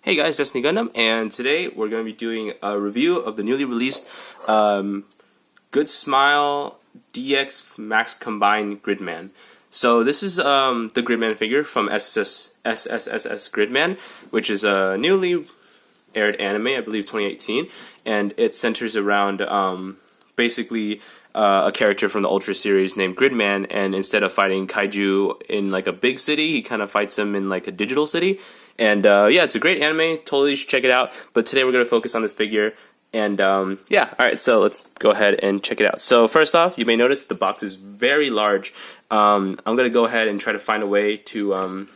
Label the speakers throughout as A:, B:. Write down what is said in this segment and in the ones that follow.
A: Hey guys, Destiny Gundam, and today we're going to be doing a review of the newly released Good Smile DX Max Combined Gridman. So this is the Gridman figure from SSSS Gridman, which is a newly aired anime, I believe 2018, and it centers around basically a character from the Ultra series named Gridman, and instead of fighting kaiju in like a big city, he kind of fights them in like a digital city. And yeah, it's a great anime, totally should check it out. But today we're going to focus on this figure. And yeah, alright, so let's go ahead and check it out. So first off, you may notice the box is very large. I'm going to go ahead and try to find a way to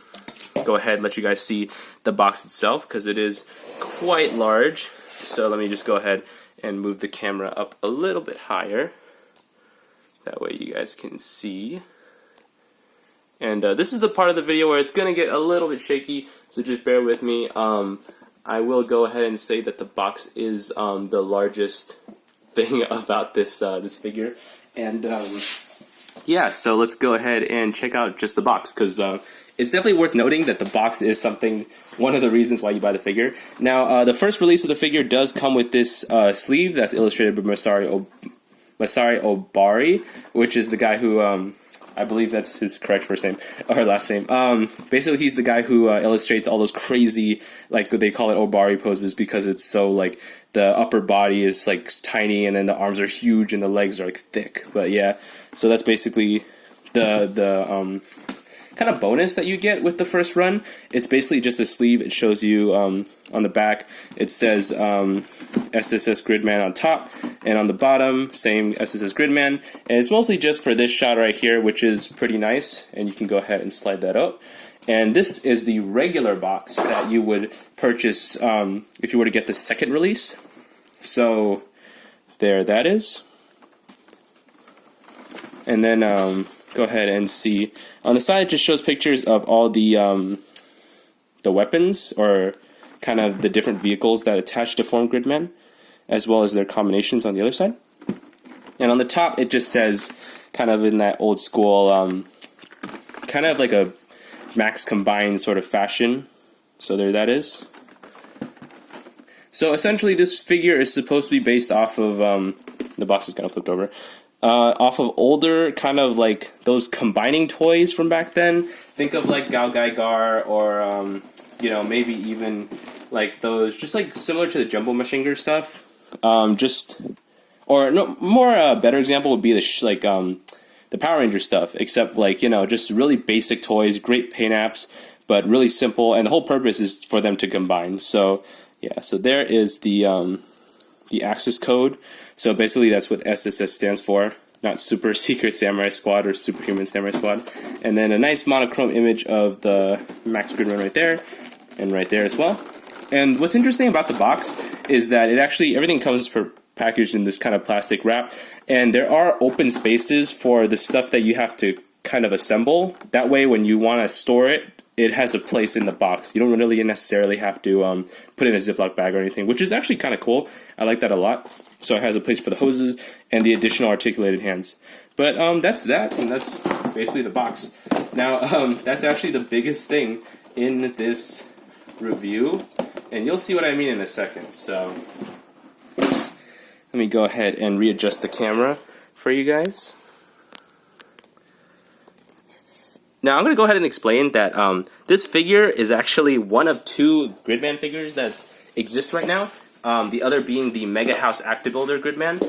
A: go ahead and let you guys see the box itself, because it is quite large. So let me just go ahead and move the camera up a little bit higher. That way you guys can see. And this is the part of the video where it's going to get a little bit shaky, so just bear with me. I will go ahead and say that the box is the largest thing about this this figure. And yeah, so let's go ahead and check out just the box, because it's definitely worth noting that the box is one of the reasons why you buy the figure. Now, the first release of the figure does come with this sleeve that's illustrated by Masari Obari, which is the guy who... I believe that's his correct first name, or last name. Basically, he's the guy who illustrates all those crazy, like they call it Obari poses, because it's so like the upper body is like tiny, and then the arms are huge, and the legs are like thick. But yeah, so that's basically the kind of bonus that you get with the first run. It's basically just a sleeve. It shows you on the back, it says SSS Gridman on top, and on the bottom, same SSS Gridman. And it's mostly just for this shot right here, which is pretty nice, and you can go ahead and slide that out. And this is the regular box that you would purchase if you were to get the second release. So there that is. And then go ahead and see on the side, it just shows pictures of all the weapons, or kind of the different vehicles that attach to form Gridman, as well as their combinations on the other side. And on the top, it just says, kind of in that old school, kind of like a Max Combined sort of fashion. So there that is. So essentially, this figure is supposed to be based off of, the box is kind of flipped over, off of older kind of like those combining toys from back then. Think of like Gao Gaigar, or you know, maybe even like those, just like similar to the Jumbo Machinger stuff. Better example would be the Power Ranger stuff, except like, you know, just really basic toys, great paint apps, but really simple, and the whole purpose is for them to combine. So yeah, so there is the access code. So basically that's what SSS stands for, not Super Secret Samurai Squad or Superhuman Samurai Squad. And then a nice monochrome image of the Max Gridman right there, and right there as well. And what's interesting about the box is that everything comes packaged in this kind of plastic wrap, and there are open spaces for the stuff that you have to kind of assemble. That way, when you want to store it, it has a place in the box. You don't really necessarily have to put it in a Ziploc bag or anything, which is actually kind of cool. I like that a lot. So it has a place for the hoses and the additional articulated hands. But that's that, and that's basically the box. Now, that's actually the biggest thing in this review, and you'll see what I mean in a second. So let me go ahead and readjust the camera for you guys. Now I'm going to go ahead and explain that this figure is actually one of two Gridman figures that exist right now. The other being the Mega House Acti-Builder Gridman.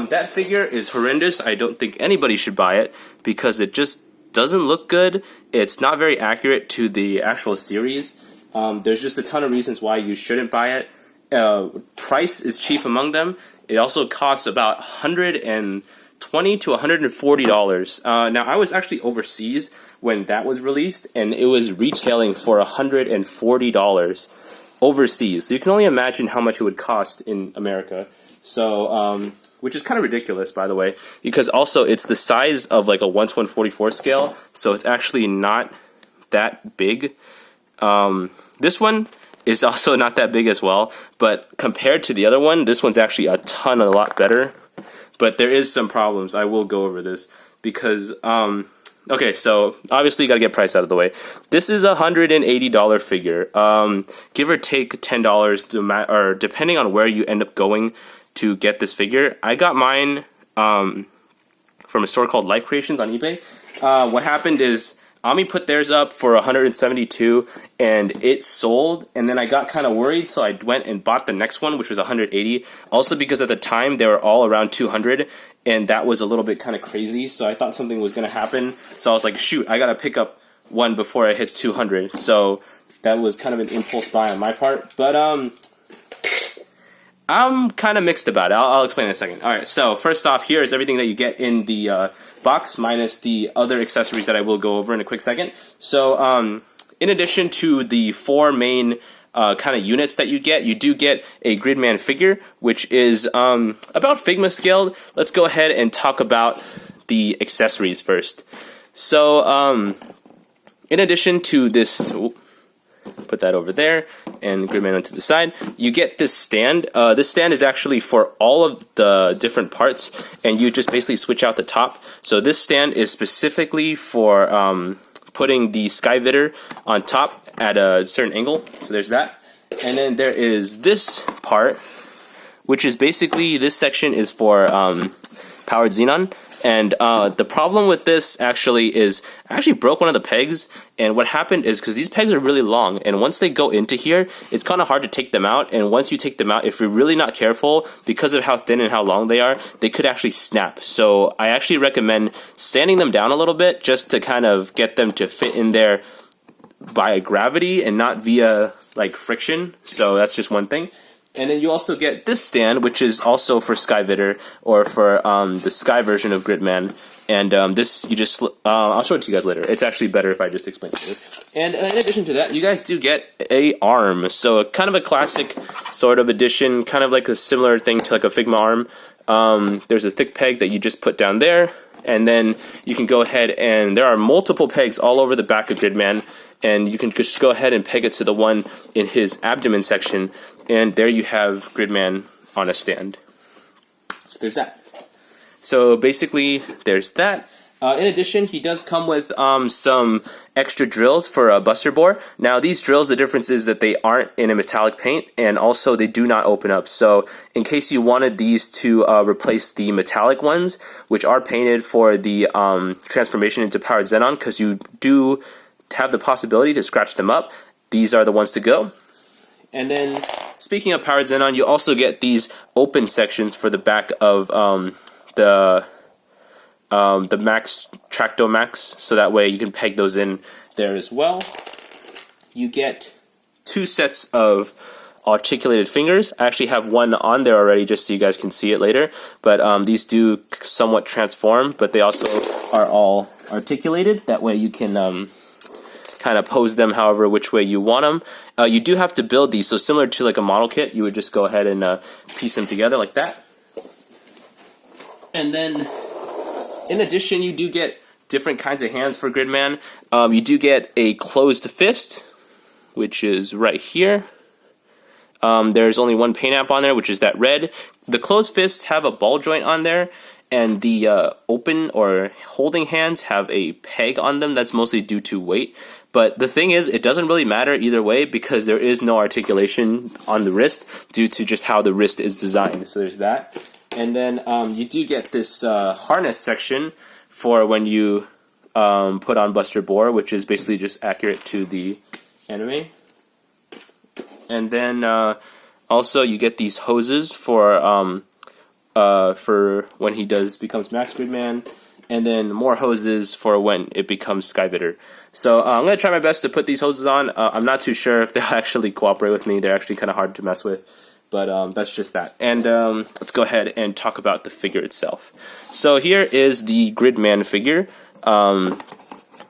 A: That figure is horrendous. I don't think anybody should buy it, because it just doesn't look good. It's not very accurate to the actual series. There's just a ton of reasons why you shouldn't buy it. Price is cheap among them. It also costs about $120 to $140. Now, I was actually overseas when that was released, and it was retailing for $140 overseas. So you can only imagine how much it would cost in America. So, which is kind of ridiculous, by the way, because also it's the size of like a 1/144 scale, so it's actually not that big. This one is also not that big as well, but compared to the other one, this one's actually a lot better. But there is some problems. I will go over this, because Okay, so obviously you got to get price out of the way. This is a $180 figure, give or take $10 or depending on where you end up going to get this figure. I got mine from a store called Life Creations on eBay. What happened is Ami put theirs up for $172 and it sold, and then I got kind of worried, so I went and bought the next one, which was $180. Also because at the time they were all around $200, and that was a little bit kind of crazy, so I thought something was going to happen. So I was like, shoot, I got to pick up one before it hits 200. So that was kind of an impulse buy on my part, but I'm kind of mixed about it. I'll explain in a second. All right, so first off, here is everything that you get in the box, minus the other accessories that I will go over in a quick second. So in addition to the 4 main kind of units that you do get a Gridman figure, which is about Figma scaled. Let's go ahead and talk about the accessories first. So in addition to this, put that over there and Gridman onto the side, you get this stand. This stand is actually for all of the different parts, and you just basically switch out the top. So this stand is specifically for putting the sky vitter on top at a certain angle. So there's that. And then there is this part, which is basically, this section is for powered xenon. And the problem with this actually is I actually broke one of the pegs, and what happened is, because these pegs are really long, and once they go into here, it's kind of hard to take them out, and once you take them out, if you're really not careful, because of how thin and how long they are, they could actually snap. So I actually recommend sanding them down a little bit just to kind of get them to fit in there by gravity and not via like friction. So that's just one thing. And then you also get this stand, which is also for Skyvitter, or for the Sky version of Gridman. And this, you just, I'll show it to you guys later. It's actually better if I just explain it to you. And in addition to that, you guys do get a arm. So kind of a classic sort of addition, kind of like a similar thing to like a Figma arm. There's a thick peg that you just put down there. And then you can go ahead and there are multiple pegs all over the back of Gridman. And you can just go ahead and peg it to the one in his abdomen section, and there you have Gridman on a stand. So there's that. So basically, there's that. In addition, he does come with some extra drills for a buster bore. Now, these drills, the difference is that they aren't in a metallic paint, and also they do not open up. So in case you wanted these to replace the metallic ones, which are painted for the transformation into powered xenon, because you do have the possibility to scratch them up, these are the ones to go. And then, speaking of powered xenon, you also get these open sections for the back of the Mechs Tracto-Mechs, so that way you can peg those in there as well. You get 2 sets of articulated fingers. I actually have one on there already just so you guys can see it later, but these do somewhat transform, but they also are all articulated. That way you can kind of pose them however which way you want them. You do have to build these, so similar to like a model kit, you would just go ahead and piece them together like that. And then, in addition, you do get different kinds of hands for Gridman. You do get a closed fist, which is right here. There's only one paint app on there, which is that red. The closed fists have a ball joint on there, and the open or holding hands have a peg on them. That's mostly due to weight. But the thing is, it doesn't really matter either way because there is no articulation on the wrist due to just how the wrist is designed. So there's that. And then you do get this harness section for when you put on Buster Bore, which is basically just accurate to the anime. And then also you get these hoses for when he becomes Max Gridman, and then more hoses for when it becomes Skyvitter. So I'm going to try my best to put these hoses on. I'm not too sure if they'll actually cooperate with me. They're actually kind of hard to mess with. But that's just that. And let's go ahead and talk about the figure itself. So here is the Gridman figure. Go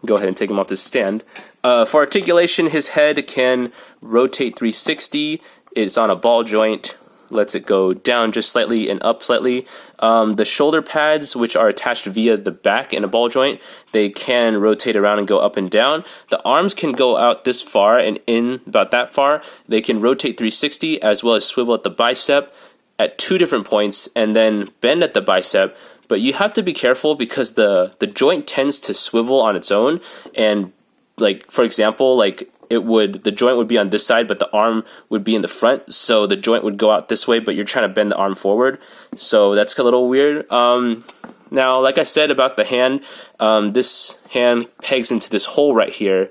A: ahead and take him off this stand. For articulation, his head can rotate 360. It's on a ball joint. Lets it go down just slightly and up slightly. The shoulder pads, which are attached via the back in a ball joint, they can rotate around and go up and down. The arms can go out this far and in about that far. They can rotate 360 as well as swivel at the bicep at 2 different points and then bend at the bicep. but you have to be careful because the joint tends to swivel on its own, and like for example, like the joint would be on this side, but the arm would be in the front, so the joint would go out this way, but you're trying to bend the arm forward, so that's a little weird. Now, like I said about the hand, this hand pegs into this hole right here,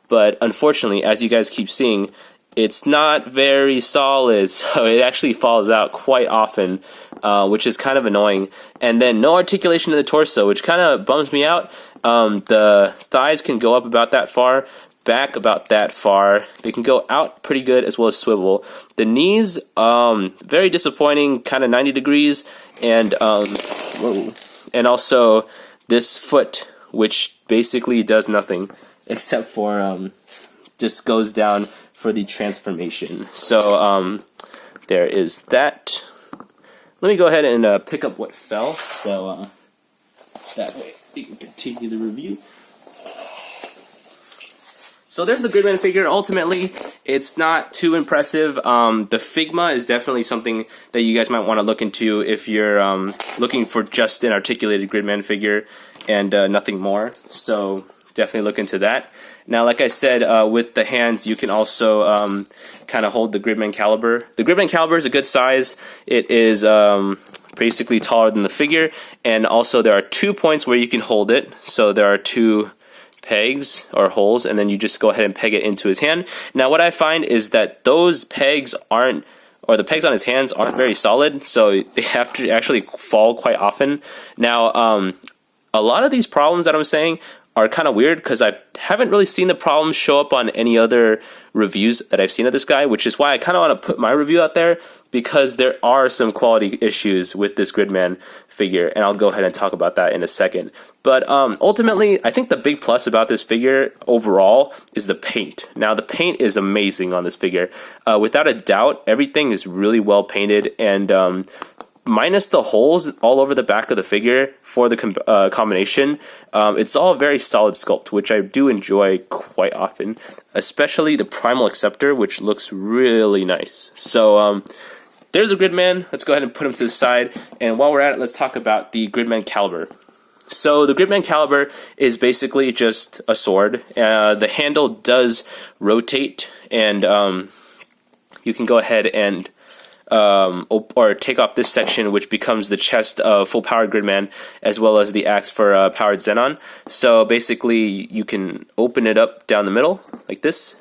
A: but unfortunately, as you guys keep seeing, it's not very solid, so it actually falls out quite often, which is kind of annoying. And then no articulation in the torso, which kind of bums me out. The thighs can go up about that far, back about that far. They can go out pretty good as well as swivel. The knees, very disappointing, kind of 90 degrees, and also this foot, which basically does nothing except for just goes down for the transformation. So there is that. Let me go ahead and pick up what fell, so that way we can continue the review. So there's the Gridman figure. Ultimately, it's not too impressive. The Figma is definitely something that you guys might want to look into if you're looking for just an articulated Gridman figure and nothing more. So definitely look into that. Now, like I said, with the hands, you can also kind of hold the Gridman caliber. The Gridman caliber is a good size. It is basically taller than the figure, and also there are 2 points where you can hold it. So there are 2 pegs or holes, and then you just go ahead and peg it into his hand. Now, what I find is that those pegs aren't, or the pegs on his hands aren't very solid, so they have to actually fall quite often. Now, a lot of these problems that I'm saying are kind of weird because I haven't really seen the problems show up on any other reviews that I've seen of this guy, which is why I kind of want to put my review out there, because there are some quality issues with this Gridman figure, and I'll go ahead and talk about that in a second. But ultimately, I think the big plus about this figure overall is the paint. Now, the paint is amazing on this figure. Without a doubt, everything is really well painted, and minus the holes all over the back of the figure for the combination, it's all a very solid sculpt, which I do enjoy quite often, especially the Primal Acceptor, which looks really nice. So there's a Gridman. Let's go ahead and put him to the side, and while we're at it, let's talk about the Gridman caliber. So the Gridman caliber is basically just a sword. The handle does rotate, and you can go ahead and or take off this section, which becomes the chest of full powered Gridman, as well as the axe for powered Xenon. So basically, you can open it up down the middle like this.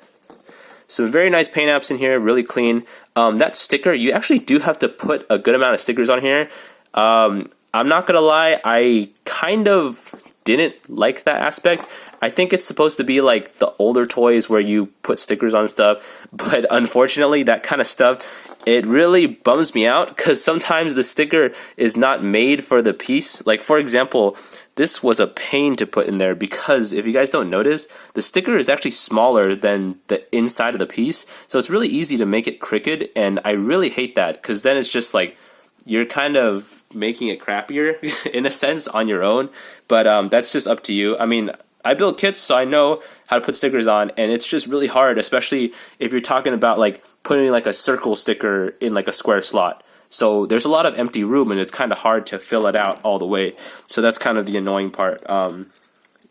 A: Some very nice paint apps in here, really clean. That sticker, you actually do have to put a good amount of stickers on here. I'm not gonna lie, I kind of didn't like that aspect. I think it's supposed to be like the older toys where you put stickers on stuff, but unfortunately, that kind of stuff, it really bums me out because sometimes the sticker is not made for the piece. Like, for example, this was a pain to put in there because if you guys don't notice, the sticker is actually smaller than the inside of the piece. So it's really easy to make it crooked, and I really hate that because then it's just like you're kind of making it crappier in a sense on your own. But that's just up to you. I mean, I build kits, so I know how to put stickers on, and it's just really hard, especially if you're talking about like putting like a circle sticker in like a square slot. So there's a lot of empty room, and it's kind of hard to fill it out all the way. So that's kind of the annoying part.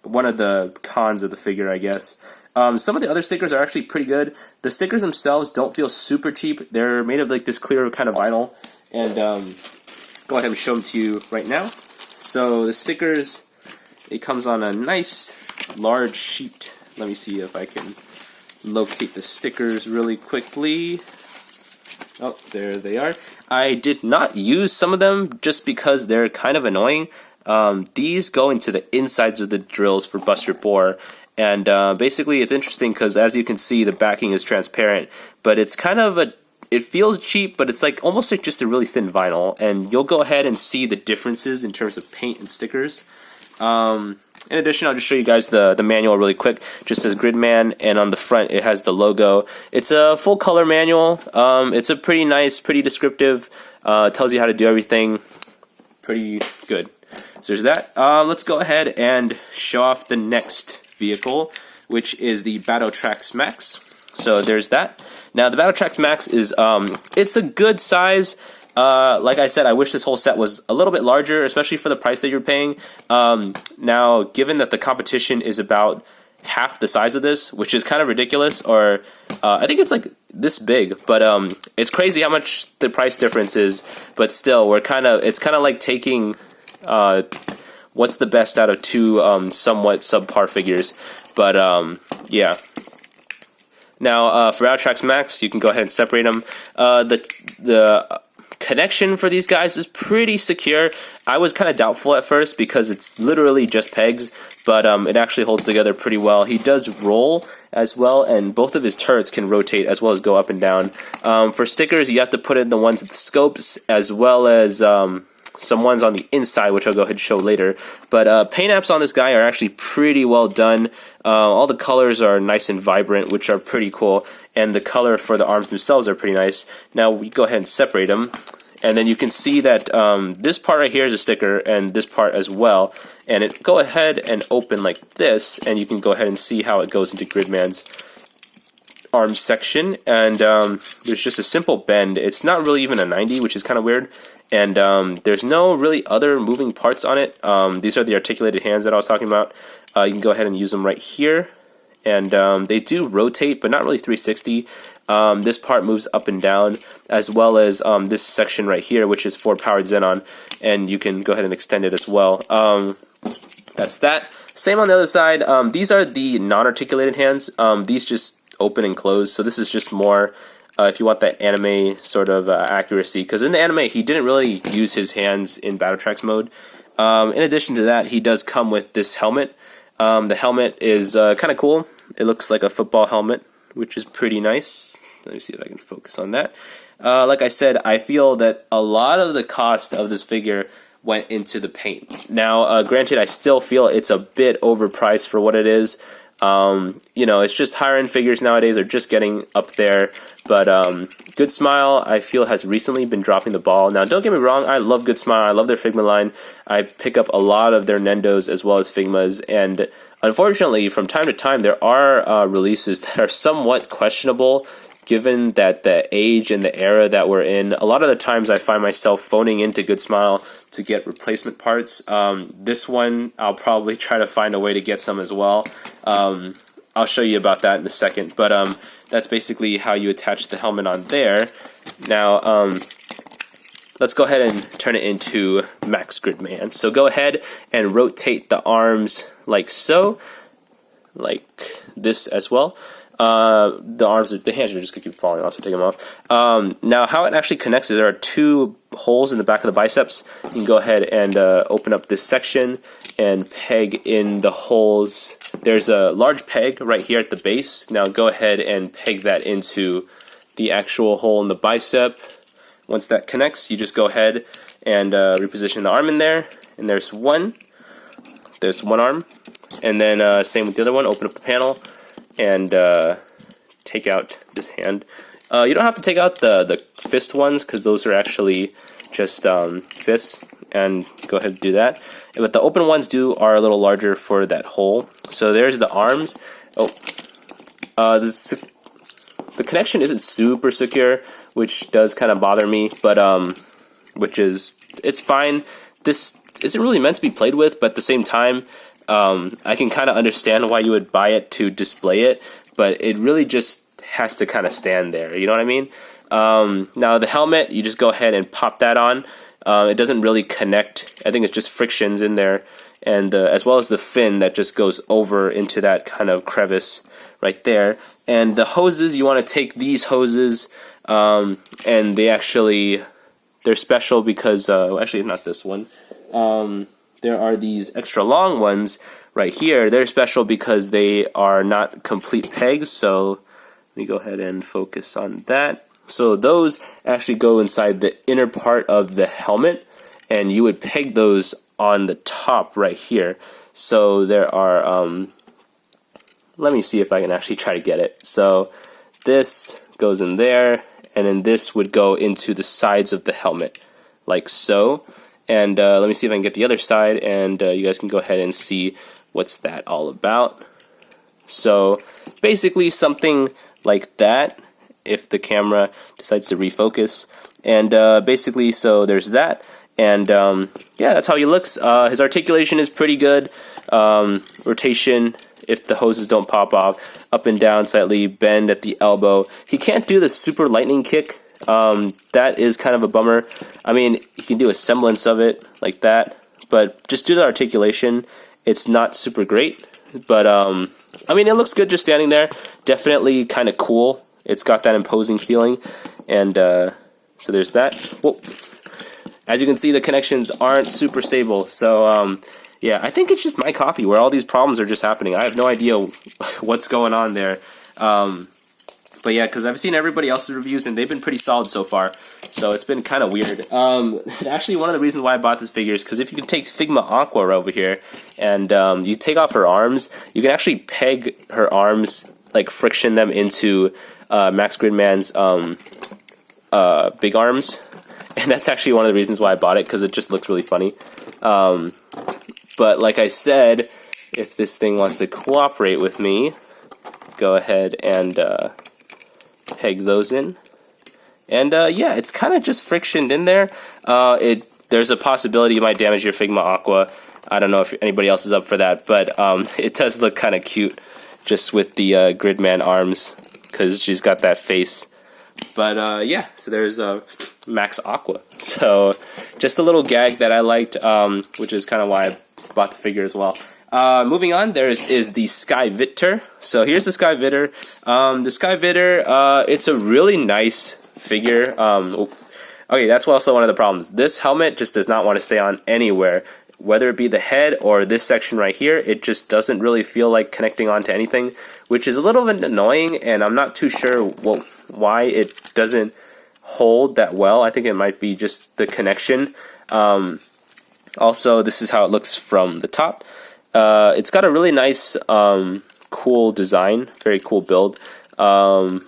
A: One of the cons of the figure, I guess. Some of the other stickers are actually pretty good. The stickers themselves don't feel super cheap. They're made of like this clear kind of vinyl. And go ahead and show them to you right now. So the stickers, it comes on a nice large sheet. Let me see if I can locate the stickers really quickly. Oh, there they are. I did not use some of them just because they're kind of annoying. These go into the insides of the drills for Buster Bore. And basically it's interesting because as you can see, the backing is transparent, but it's kind of it feels cheap, but it's like almost like just a really thin vinyl, and you'll go ahead and see the differences in terms of paint and stickers. In addition, I'll just show you guys the manual really quick. Just says Gridman, and on the front it has the logo. It's a full color manual. It's a pretty nice, pretty descriptive. Tells you how to do everything. Pretty good. So there's that. Let's go ahead and show off the next vehicle, which is the Battletrax Mechs. So there's that. Now the Battletrax Mechs is it's a good size. Like I said, I wish this whole set was a little bit larger, especially for the price that you're paying. Now, given that the competition is about half the size of this, which is kind of ridiculous, or I think it's like this big, but it's crazy how much the price difference is. But still, it's kind of like taking what's the best out of two somewhat subpar figures. But yeah. Now for Battletrax Mechs, you can go ahead and separate them. The connection for these guys is pretty secure. I was kind of doubtful at first because it's literally just pegs, but it actually holds together pretty well. He does roll as well, and both of his turrets can rotate as well as go up and down. For stickers, you have to put in the ones with the scopes as well as some ones on the inside, which I'll go ahead and show later. But paint apps on this guy are actually pretty well done. All the colors are nice and vibrant, which are pretty cool, and the color for the arms themselves are pretty nice. Now we go ahead and separate them, and then you can see that this part right here is a sticker, and this part as well. And it go ahead and open like this, and you can go ahead and see how it goes into Gridman's arms section. And there's just a simple bend. It's not really even a 90, which is kind of weird. And there's no really other moving parts on it. These are the articulated hands that I was talking about. You can go ahead and use them right here. And they do rotate, but not really 360. This part moves up and down, as well as this section right here, which is for powered Xenon. And you can go ahead and extend it as well. That's that. Same on the other side. These are the non-articulated hands. These just open and close. So this is just more if you want that anime sort of accuracy, because in the anime he didn't really use his hands in Battletrax mode. In addition to that, he does come with this helmet. The helmet is kind of cool. It looks like a football helmet, which is pretty nice. Let me see if I can focus on that. Like I said, I feel that a lot of the cost of this figure went into the paint. Now, granted, I still feel it's a bit overpriced for what it is. You know, it's just higher end figures nowadays are just getting up there. But Good Smile, I feel, has recently been dropping the ball. Now, don't get me wrong, I love Good Smile. I love their Figma line. I pick up a lot of their Nendos as well as Figmas. And unfortunately, from time to time, there are releases that are somewhat questionable, given that the age and the era that we're in. A lot of the times I find myself phoning into Good Smile to get replacement parts. This one, I'll probably try to find a way to get some as well. I'll show you about that in a second. But that's basically how you attach the helmet on there. Now, let's go ahead and turn it into Max Gridman. So go ahead and rotate the arms like so, like this as well. The hands are just gonna keep falling off, so take them off. Now, how it actually connects is there are two holes in the back of the biceps. You can go ahead and open up this section and peg in the holes. There's a large peg right here at the base. Now go ahead and peg that into the actual hole in the bicep. Once that connects, you just go ahead and reposition the arm in there. And there's one arm. And then same with the other one. Open up the panel and take out this hand. You don't have to take out the fist ones, because those are actually just fists, and go ahead and do that. But the open ones are a little larger for that hole. So there's the arms. The connection isn't super secure, which does kind of bother me, but it's fine. This isn't really meant to be played with, but at the same time, I can kind of understand why you would buy it to display it, but it really just has to kind of stand there. You know what I mean? Now the helmet, you just go ahead and pop that on. It doesn't really connect. I think it's just frictions in there, and as well as the fin that just goes over into that kind of crevice right there. And the hoses, you want to take these hoses, and they're special because actually not this one. There are these extra long ones right here. They're special because they are not complete pegs. So let me go ahead and focus on that. So those actually go inside the inner part of the helmet, and you would peg those on the top right here. So there are, let me see if I can actually try to get it. So this goes in there, and then this would go into the sides of the helmet, like so. And let me see if I can get the other side, and you guys can go ahead and see what's that all about. So basically something like that. if the camera decides to refocus. And basically, so there's that. And yeah, that's how he looks. His articulation is pretty good. Rotation, if the hoses don't pop off, up and down slightly, bend at the elbow. He can't do the super lightning kick. That is kind of a bummer. I mean, you can do a semblance of it like that, but just do the articulation. It's not super great, but I mean, it looks good just standing there. Definitely kind of cool. It's got that imposing feeling, and so there's that. Whoa. As you can see, the connections aren't super stable, so yeah, I think it's just my copy where all these problems are just happening. I have no idea what's going on there. But yeah, because I've seen everybody else's reviews, and they've been pretty solid so far. So it's been kind of weird. Actually, one of the reasons why I bought this figure is because if you can take Figma Aqua over here, and you take off her arms, you can actually peg her arms, like friction them into Max Gridman's big arms. And that's actually one of the reasons why I bought it, because it just looks really funny. But like I said, if this thing wants to cooperate with me, go ahead and peg those in. And yeah, it's kind of just frictioned in there. There's a possibility you might damage your Figma Aqua. I don't know if anybody else is up for that, but it does look kind of cute just with the Gridman arms, because she's got that face. But yeah, so there's Max Aqua. So just a little gag that I liked, which is kind of why I bought the figure as well. Moving on, there is the Sky Viktor. So here's the Sky Viktor. The Sky Viktor, it's a really nice figure. Okay, that's also one of the problems. This helmet just does not want to stay on anywhere. Whether it be the head or this section right here, it just doesn't really feel like connecting onto anything, which is a little bit annoying, and I'm not too sure why it doesn't hold that well. I think it might be just the connection. Also, this is how it looks from the top. It's got a really nice, cool design, very cool build. For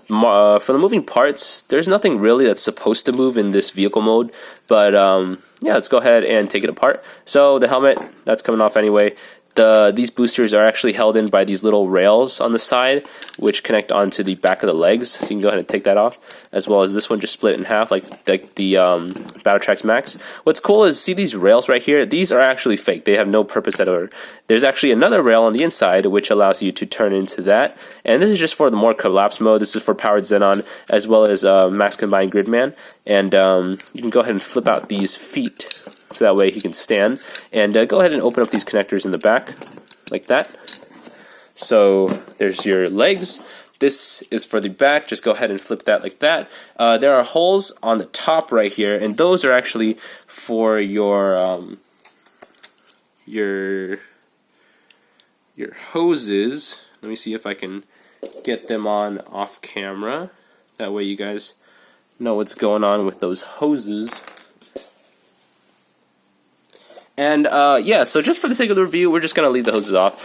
A: the moving parts, there's nothing really that's supposed to move in this vehicle mode, but yeah, let's go ahead and take it apart. So the helmet, that's coming off anyway. These boosters are actually held in by these little rails on the side, which connect onto the back of the legs. So you can go ahead and take that off, as well as this one just split in half, like the Battletrax Max. What's cool is, see these rails right here? These are actually fake. They have no purpose at all. There's actually another rail on the inside, which allows you to turn into that. And this is just for the more collapse mode. This is for powered Xenon, as well as Max Combined Gridman. And you can go ahead and flip out these feet, so that way he can stand. And go ahead and open up these connectors in the back, like that. So there's your legs. This is for the back. Just go ahead and flip that like that. There are holes on the top right here, and those are actually for your hoses. Let me see if I can get them on off camera. That way you guys know what's going on with those hoses. And yeah, so just for the sake of the review, we're just going to leave the hoses off.